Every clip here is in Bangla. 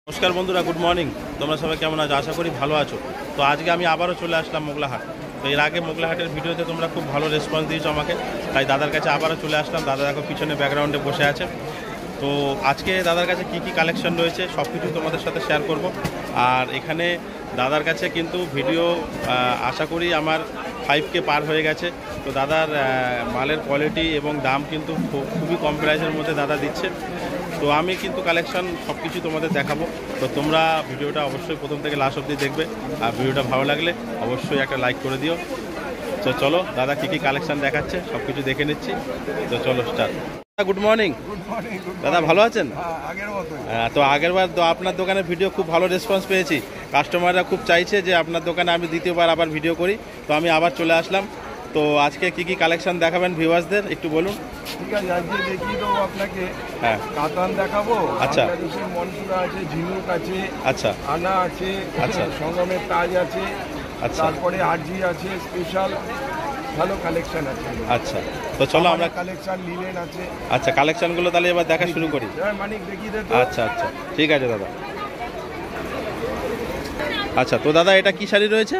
নমস্কার বন্ধুরা, গুড মর্নিং। তোমরা সবাই কেমন আছো? আশা করি ভালো আছো। তো আজকে আমি আবারও চলে আসলাম মোগলাহাট। তো এর আগে মোগলাহাটের ভিডিওতে তোমরা খুব ভালো রেসপন্স দিয়েছো আমাকে, তাই দাদার কাছে আবারও চলে আসলাম। দাদা দেখো পিছনে ব্যাকগ্রাউন্ডে বসে আছে। তো আজকে দাদার কাছে কি কি কালেকশন রয়েছে সব কিছু তোমাদের সাথে শেয়ার করব। আর এখানে দাদার কাছে কিন্তু ভিডিও আশা করি আমার 5K পার হয়ে গেছে। তো দাদার মালের কোয়ালিটি এবং দাম কিন্তু খুবই কম প্রাইসের মধ্যে দাদা দিচ্ছে। তো আমি কিন্তু কালেকশন সব কিছু তোমাদের দেখাবো। তো তোমরা ভিডিওটা অবশ্যই প্রথম থেকে লাস্ট অবধি দেখবে। আর ভিডিওটা ভালো লাগলে অবশ্যই একটা লাইক করে দিও। তো চলো দাদা কী কী কালেকশন দেখাচ্ছে সব কিছু দেখে নিচ্ছি। তো চলো স্টার্ট। গুড মর্নিং দাদা, ভালো আছেন? তো আগেরবার তো আপনার দোকানের ভিডিও খুব ভালো রেসপন্স পেয়েছি। কাস্টমাররা খুব চাইছে যে আপনার দোকানে আমি দ্বিতীয়বার আবার ভিডিও করি। তো আমি আবার চলে আসলাম। তো আজকে কি কি কালেকশন দেখাবেন ভিউয়ার্সদের একটু বলুন। ঠিক আছে, আজকে দেখিয়ে দেবো আপনাকে। হ্যাঁ, কাতান দেখাবো। আচ্ছা, মনপুরা আছে, ঝিনুক আছে, আচ্ছা, আনা আছে, আচ্ছা, সঙ্গমের তাজ আছে, আচ্ছা, তারপরে আরজি আছে, স্পেশাল ভালো কালেকশন আছে। আচ্ছা, তো চলো আমরা কালেকশন লিলেন আছে। আচ্ছা, কালেকশনগুলো তাহলে এবার দেখা শুরু করি। মানিক দেখিয়ে দে তো। আচ্ছা আচ্ছা, ঠিক আছে দাদা। আচ্ছা, তো দাদা এটা কি শাড়ি রয়েছে?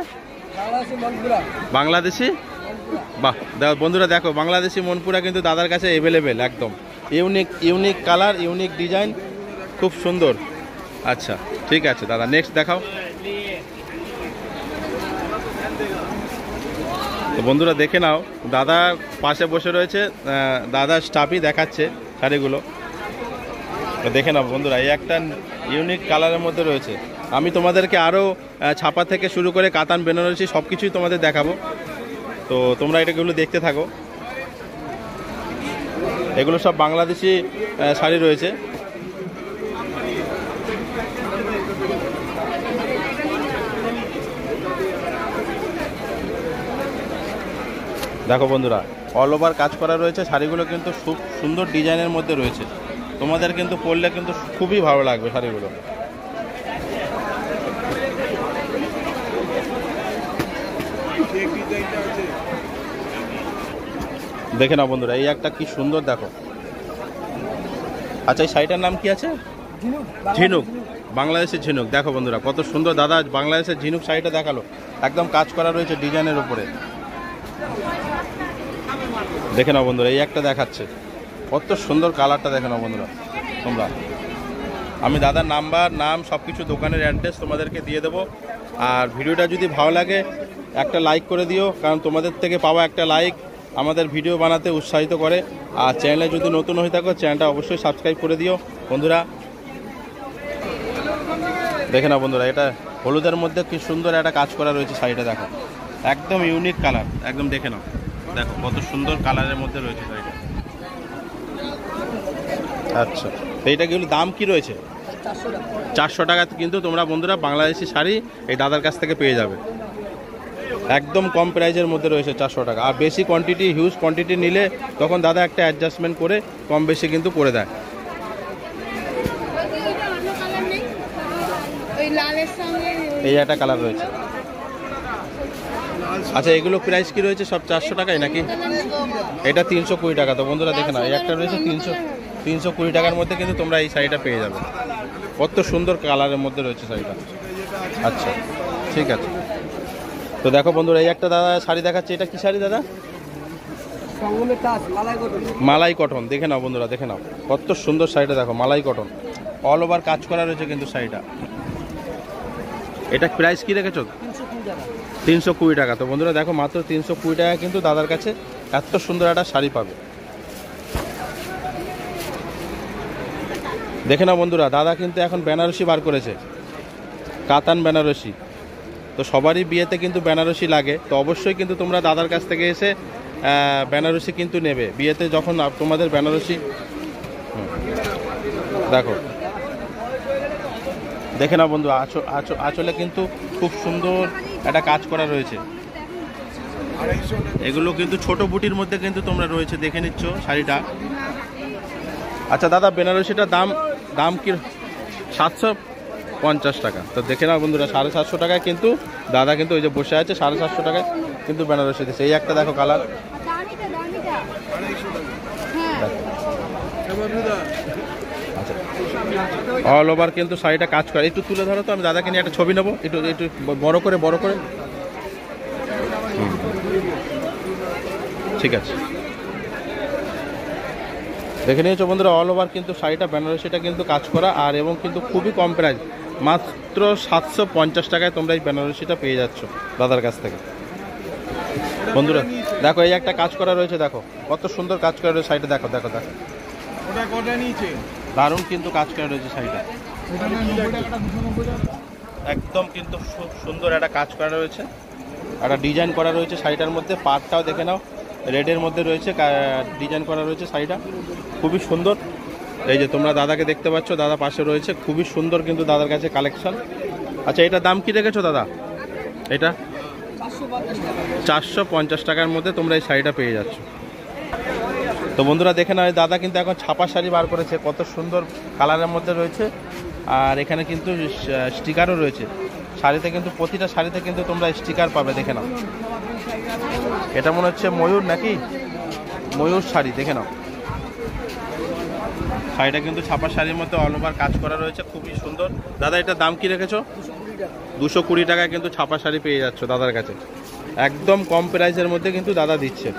বাংলাদেশি। বাহ বন্ধুরা দেখো, বাংলাদেশি মনপুরা কিন্তু দাদার কাছে অ্যাভেলেবেল, একদম ইউনিক কালার, ইউনিক ডিজাইন, খুব সুন্দর। আচ্ছা ঠিক আছে দাদা, নেক্সট দেখাও। তো বন্ধুরা দেখে নাও, দাদার পাশে বসে রয়েছে দাদার স্টাফই দেখাচ্ছে শাড়িগুলো। তো দেখে নাও বন্ধুরা, এই একটা ইউনিক কালারের মধ্যে রয়েছে। আমি তোমাদেরকে আরও ছাপা থেকে শুরু করে কাতান, বেনারসি সব কিছুই তোমাদের দেখাবো। তো তোমরা এটাগুলো দেখতে থাকো। এগুলো সব বাংলাদেশি শাড়ি রয়েছে। দেখো বন্ধুরা, অল ওভার কাজ করা রয়েছে। শাড়িগুলো কিন্তু খুব সুন্দর ডিজাইনের মধ্যে রয়েছে। তোমাদের কিন্তু পরলে কিন্তু খুবই ভালো লাগবে শাড়িগুলো। দেখে নাও বন্ধুরা, এই একটা কি সুন্দর দেখো। আচ্ছা, এই শাড়িটার নাম কি আছে? ঝিনুক, বাংলাদেশের ঝিনুক। দেখো বন্ধুরা কত সুন্দর দাদা বাংলাদেশের ঝিনুক শাড়িটা দেখালো। একদম কাজ করা রয়েছে ডিজাইনের উপরে। দেখে নাও বন্ধুরা, এই একটা দেখাচ্ছে, কত সুন্দর কালারটা দেখে নাও বন্ধুরা তোমরা। আমি দাদার নাম সব কিছু, দোকানের অ্যাড্রেস তোমাদেরকে দিয়ে দেবো। আর ভিডিওটা যদি ভালো লাগে একটা লাইক করে দিও, কারণ তোমাদের থেকে পাওয়া একটা লাইক আমাদের ভিডিও বানাতে উৎসাহিত করে। আর চ্যানেলে যদি নতুন হয়ে থাকো, চ্যানেলটা অবশ্যই সাবস্ক্রাইব করে দিও বন্ধুরা। দেখে নাও বন্ধুরা, এটা হলুদের মধ্যে কি সুন্দর একটা কাজ করা রয়েছে শাড়িটা। দেখো একদম ইউনিক কালার, একদম দেখে নাও। দেখো কত সুন্দর কালারের মধ্যে রয়েছে শাড়িটা। আচ্ছা, তো এইটাগুলো দাম কি রয়েছে? 400 টাকা কিন্তু তোমরা বন্ধুরা বাংলাদেশি শাড়ি এই দাদার কাছ থেকে পেয়ে যাবে। একদম কম প্রাইজের মধ্যে রয়েছে 400 টাকা। আর বেশি কোয়ান্টিটি, হিউজ কোয়ান্টিটি নিলে তখন দাদা একটা অ্যাডজাস্টমেন্ট করে কম বেশি কিন্তু করে দেয়। এই একটা কালার রয়েছে। আচ্ছা, এগুলো প্রাইস কি রয়েছে? সব 400 টাকাই নাকি? এটা 320 টাকা। তো বন্ধুরা দেখে নাও, এই একটা রয়েছে 320 টাকার মধ্যে কিন্তু তোমরা এই শাড়িটা পেয়ে যাবে। কত সুন্দর কালারের মধ্যে রয়েছে শাড়িটা। আচ্ছা ঠিক আছে। তো দেখো বন্ধুরা, এই একটা দাদা শাড়ি দেখাচ্ছে। এটা কি শাড়ি দাদা? মালাই কটন। দেখে নাও বন্ধুরা, দেখে নাও কত সুন্দর শাড়িটা। দেখো মালাই কটন, অল ওভার কাজ করা রয়েছে কিন্তু শাড়িটা। এটা প্রাইস কি রেখেছো? 320 টাকা। তো বন্ধুরা দেখো, মাত্র 320 টাকা কিন্তু দাদার কাছে এত সুন্দর একটা শাড়ি পাবে। দেখে নাও বন্ধুরা, দাদা কিন্তু এখন বেনারসি বার করেছে, কাতান বেনারসি। তো সবারই বিয়েতে কিন্তু বেনারসি লাগে। তো অবশ্যই কিন্তু তোমরা দাদার কাছ থেকে এসে বেনারসি কিন্তু নেবে বিয়েতে, যখন তোমাদের বেনারসি। দেখো দেখে নাও বন্ধু, আঁচলে কিন্তু খুব সুন্দর একটা কাজ করা রয়েছে। এগুলো কিন্তু ছোট বুটির মধ্যে কিন্তু তোমরা রয়েছে, দেখে নিচ্ছ শাড়িটা। আচ্ছা দাদা, বেনারসিটার দাম কি? 750 টাকা। তো দেখে নাও বন্ধুরা, 750 টাকায় কিন্তু দাদা কিন্তু ওই যে বসে আছে, 750 টাকায় কিন্তু বেনারসি দিচ্ছে। এই একটা দেখো কালার। আচ্ছা, অল ওভার কিন্তু শাড়িটা কাজ করে। একটু তুলে ধরো তো, আমি দাদাকে নিয়ে একটা ছবি নেবো, একটু একটু বড় করে ঠিক আছে। দেখে নিয়েছো বন্ধুরা, অল ওভার কিন্তু শাড়িটা বেনারসিটা কিন্তু কাজ করা, আর এবং কিন্তু খুবই কম প্রাইস, মাত্র 750 টাকায় তোমরা এই বেনারসিটা পেয়ে যাচ্ছ দাদার কাছ থেকে। বন্ধুরা দেখো, এই একটা কাজ করা রয়েছে, দেখো কত সুন্দর কাজ করা রয়েছে শাড়িটা, দেখো দেখো দেখো, দারুণ কিন্তু কাজ করা রয়েছে শাড়িটা, একদম কিন্তু খুব সুন্দর একটা কাজ করা রয়েছে, একটা ডিজাইন করা রয়েছে শাড়িটার মধ্যে। পাড়টাও দেখে নাও, রেডের মধ্যে রয়েছে, ডিজাইন করা রয়েছে শাড়িটা, খুবই সুন্দর। এই যে তোমরা দাদাকে দেখতে পাচ্ছ, দাদা পাশে রয়েছে, খুবই সুন্দর কিন্তু দাদার কাছে কালেকশন। আচ্ছা, এটার দাম কি রেখেছো দাদা? এটা 450 টাকার মধ্যে তোমরা এই শাড়িটা পেয়ে যাচ্ছ। তো বন্ধুরা দেখে নাও, দাদা কিন্তু এখন ছাপা শাড়ি বার করেছে, কত সুন্দর কালারের মধ্যে রয়েছে, আর এখানে কিন্তু স্টিকারও রয়েছে শাড়িতে, কিন্তু প্রতিটা শাড়িতে কিন্তু তোমরা স্টিকার পাবে, দেখে নাও। এটা মনে হচ্ছে ময়ূর নাকি, ময়ূর শাড়ি, দেখে নাও। শাড়িটা কিন্তু ছাপা শাড়ির মধ্যে অল ওভার কাজ করা রয়েছে, খুবই সুন্দর। দাদা এটার দাম কি রেখেছো? 220 টাকায় কিন্তু ছাপা শাড়ি পেয়ে যাচ্ছ দাদার কাছে, একদম কম প্রাইসের মধ্যে কিন্তু দাদা দিচ্ছে।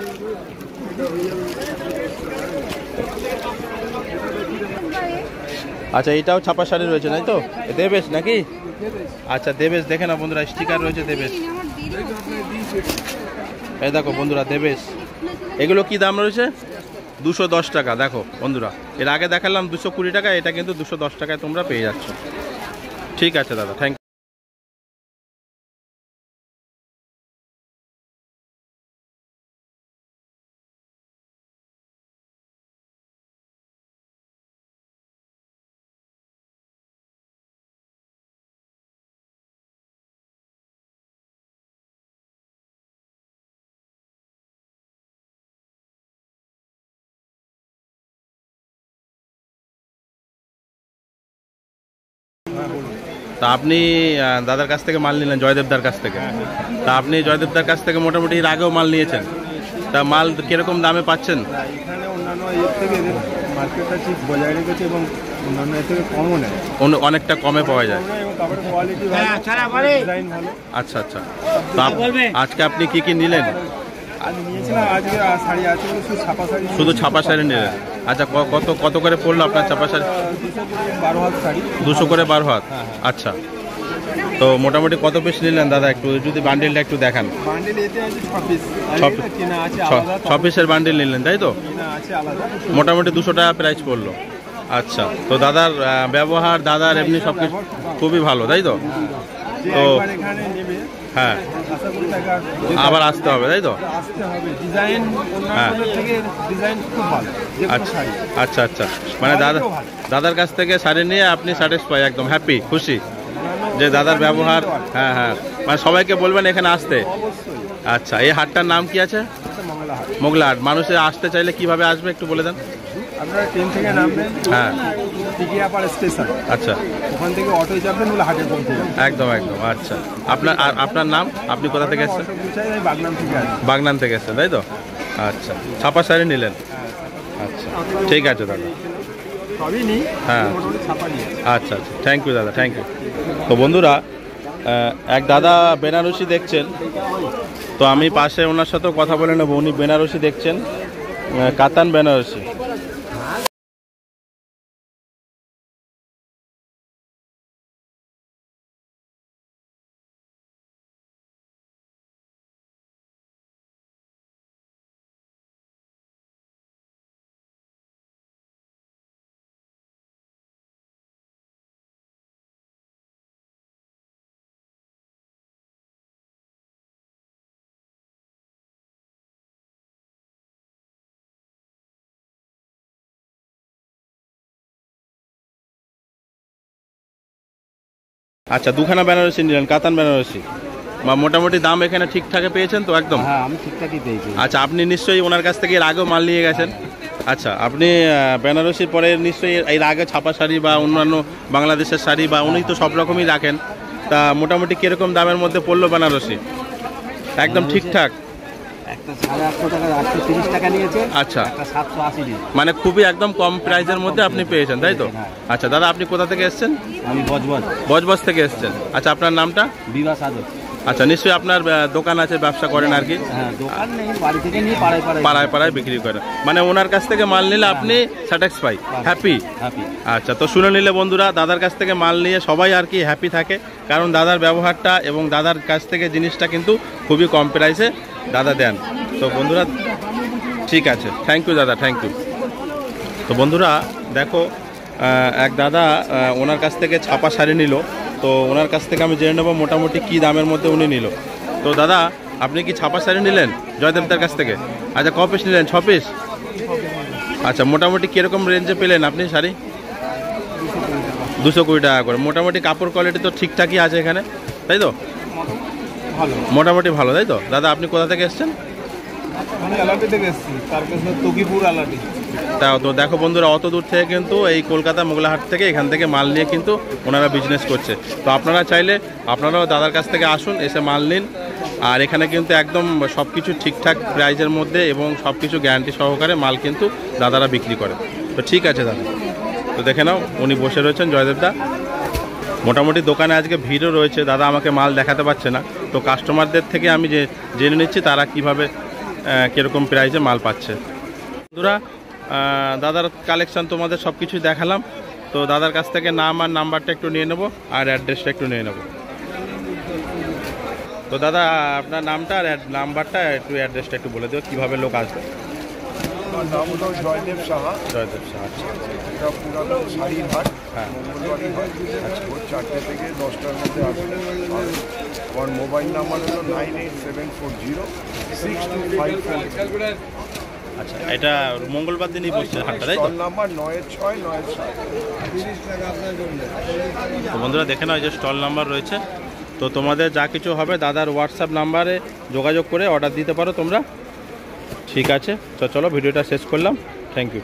আচ্ছা, এটাও ছাপা শাড়ি রয়েছে তাই তো? দেবেশ নাকি? আচ্ছা দেবেশ, দেখে না বন্ধুরা, স্টিকার রয়েছে দেবেশ। এই দেখো বন্ধুরা, দেবেশ, এগুলো কি দাম রয়েছে? 210 টাকা। দেখো বন্ধুরা, এর আগে দেখালাম 220 টাকা, এটা কিন্তু 210 টাকায় তোমরা পেয়ে যাচ্ছ। ঠিক আছে দাদা, থ্যাংক ইউ। তা আপনি দাদার কাছ থেকে মাল নিলেন, জয়দেবদার কাছ থেকে। তা আপনি জয়দেবদার কাছ থেকে মোটামুটি এর আগেও মাল নিয়েছেন, তা মাল কিরকম দামে পাচ্ছেন? এখানে অন্যান্য এর থেকে মার্কেটটা ঠিক বজায় রেখেছে এবং অন্যান্য এর থেকে কমও নেয়, অনেকটা কমে পাওয়া যায়। কাপড়ের কোয়ালিটি ভালো, ডিজাইন ভালো। আচ্ছা আচ্ছা, তো আজকে আপনি কি কি নিলেন? আজ নিয়েছিলাম, আজকে শাড়ি আছে শুধু ছাপা শাড়ি। শুধু ছাপা শাড়ি নিলেন? আচ্ছা, কত কত করে পড়লো আপনার ছাপা শাড়ি? 12 হাত শাড়ি। 200 করে 12 হাত। আচ্ছা, তো মোটামুটি কত পিস নিলেন দাদা? একটু যদি বান্ডিলটা একটু দেখান। বান্ডিল এতে আছে 6 পিস, কেনা আছে 6 পিসের বান্ডিল নিলেন তাই তো? কেনা আছে আলাদা, মোটামুটি 200 টাকা প্রাইস পড়লো। আচ্ছা, তো দাদার ব্যবহার, দাদার এমনি সব কিছু খুবই ভালো তাই তো? তো এখানে নেবে, হ্যাঁ, আশা করি টাকা আবার আসতে হবে তাই তো? আসতে হবে। ডিজাইন অন্যান্য থেকে ডিজাইন খুব ভালো। আচ্ছা আচ্ছা আচ্ছা, মানে দাদার কাছ থেকে শাড়ি নিয়ে আপনি স্যাটিসফাই, একদম হ্যাপি, খুশি যে দাদার ব্যবহার। হ্যাঁ হ্যাঁ, মানে সবাইকে বলবেন এখানে আসতে। আচ্ছা, এই হাটটার নাম কি আছে? মোগলা হাট। মানুষে আসতে চাইলে কিভাবে আসবে একটু বলে দেন। আপনারা ট্রেন থেকে নামবেন, হ্যাঁ, টিকিয়াপাড়া স্টেশন, আচ্ছা, ওখান থেকে অটোয় যাবেন, বলে হাটে পৌঁছে যাবেন। একদম একদম। আচ্ছা, আপনার নাম, আপনি কোথা থেকে এসেছেন? বাগনান থেকে আসবেন। বাগনান থেকে এসেছেন তাই তো? আচ্ছা, ছাপা শাড়ি নিলেন? আচ্ছা, ঠিক আছে দাদা, সবই নেই, হ্যাঁ, ছাপা নিয়ে। আচ্ছা আচ্ছা, থ্যাংক ইউ দাদা, থ্যাংক ইউ। তো বন্ধুরা, এক দাদা বেনারসি দেখছেন, তো আমি পাশে ওনার সাথেও কথা বলে নেবো। উনি বেনারসি দেখছেন, কাতান বেনারসি। আচ্ছা, দুখানা বেনারসি নিলেন, কাতান বেনারসি, মোটামুটি দাম এখানে ঠিকঠাক পেয়েছেন তো? একদম, হ্যাঁ, আমি ঠিকঠাকই পেয়েছি। আচ্ছা, আপনি নিশ্চয়ই ওনার কাছ থেকে এর আগেও মাল নিয়ে গেছেন। আচ্ছা, আপনি বেনারসির পরে নিশ্চয়ই এর আগে ছাপা শাড়ি বা অন্যান্য বাংলাদেশের শাড়ি বা উনি তো সব রকমই রাখেন, তা মোটামুটি কীরকম দামের মধ্যে পড়লো বেনারসি? একদম ঠিকঠাক? একটা 850 টাকা 830 টাকা নিয়েছে, আচ্ছা, একটা 780 দিয়েছে। মানে খুবই একদম কম প্রাইজের মধ্যে আপনি পেয়েছেন, তাই তো? হ্যাঁ। আচ্ছা দাদা, আপনি কোথা থেকে এসেছেন? আমি বজবজ বজবজ থেকে এসেছেন। আচ্ছা, আপনার নামটা? বিবাস আদর। আচ্ছা, নিশ্চয়ই আপনার দোকান আছে, ব্যবসা করেন আর কি? হ্যাঁ, দোকান নেই, বাড়ি থেকে নিয়ে পাড়ায় পাড়ায় পাড়ায় বিক্রি করেন, মানে ওনার কাছ থেকে মাল নিলে আপনি স্যাটিসফাই, হ্যাপি? হ্যাপি। আচ্ছা, তো শুনে নিলে বন্ধুরা, দাদার কাছ থেকে মাল নিয়ে সবাই আর কি হ্যাপি থাকে, কারণ দাদার ব্যবহারটা এবং দাদার কাছ থেকে জিনিসটা কিন্তু খুবই কম প্রাইসে দাদা দেন। তো বন্ধুরা ঠিক আছে, থ্যাংক ইউ দাদা, থ্যাংক ইউ। তো বন্ধুরা দেখো, এক দাদা ওনার কাছ থেকে ছাপা শাড়ি নিল, তো ওনার কাছ থেকে আমি জেনে নেবো মোটামুটি কী দামের মধ্যে উনি নিল। তো দাদা, আপনি কি ছাপা শাড়ি নিলেন জয়দেবদার কাছ থেকে? আচ্ছা, ক পিস নিলেন? 6 পিস। আচ্ছা, মোটামুটি কীরকম রেঞ্জে পেলেন আপনি শাড়ি? 220 টাকা করে। মোটামুটি কাপড় কোয়ালিটি তো ঠিকঠাকই আছে এখানে, তাই তো? ভালো, মোটামুটি ভালো, তাই তো? দাদা, আপনি কোথা থেকে এসছেন? আমি আলাটি থেকে এসেছি, তারকেশ্বর তকিপুর আলাটি। তাও তো দেখো বন্ধুরা, অত দূর থেকে কিন্তু এই কলকাতা মোগলাহাট থেকে এখান থেকে মাল নিয়ে কিন্তু ওনারা বিজনেস করছে। তো আপনারা চাইলে আপনারাও দাদার কাছ থেকে আসুন, এসে মাল নিন। আর এখানে কিন্তু একদম সব কিছু ঠিকঠাক প্রাইজের মধ্যে এবং সব কিছু গ্যারান্টি সহকারে মাল কিন্তু দাদারা বিক্রি করে। তো ঠিক আছে দাদা, তো দেখে নাও উনি বসে রয়েছেন জয়দেবদা। মোটামুটি দোকানে আজকে ভিড়ও রয়েছে, দাদা আমাকে মাল দেখাতে পারছে না, তো কাস্টমারদের থেকে আমি জেনে নিচ্ছি তারা কীভাবে কীরকম প্রাইজে মাল পাচ্ছে। বন্ধুরা, দাদার কালেকশান তোমাদের সব কিছুই দেখালাম। তো দাদার কাছ থেকে নাম আর নাম্বারটা একটু নিয়ে নেবো আর অ্যাড্রেসটা একটু নিয়ে নেবো। তো দাদা, আপনার নামটা আর নাম্বারটা একটু অ্যাড্রেসটা একটু বলে দেবো, কীভাবে লোক আসবে। আমার নাম হলো জয়দেব সাহা। জয়দেব সাহা, আচ্ছা। এটা পুরানো শাড়ির হাট, হ্যাঁ। মঙ্গলবারই হয়। ভোর 4টে থেকে 10টার মধ্যে আসবে। আর আমার মোবাইল নাম্বার হলো 9874062544। আচ্ছা, এটা মঙ্গলবার দিনই বসছে হাটটা, তাই তো? Stall number 9697। তো বন্ধুরা দেখে নাও, এই যে স্টল নাম্বার রয়েছে। তো তোমাদের যা কিছু হবে দাদার হোয়াটসঅ্যাপ নাম্বারে যোগাযোগ করে অর্ডার দিতে পারো তোমরা। ঠিক আছে, তো চলো ভিডিওটা শেষ করলাম। Thank you.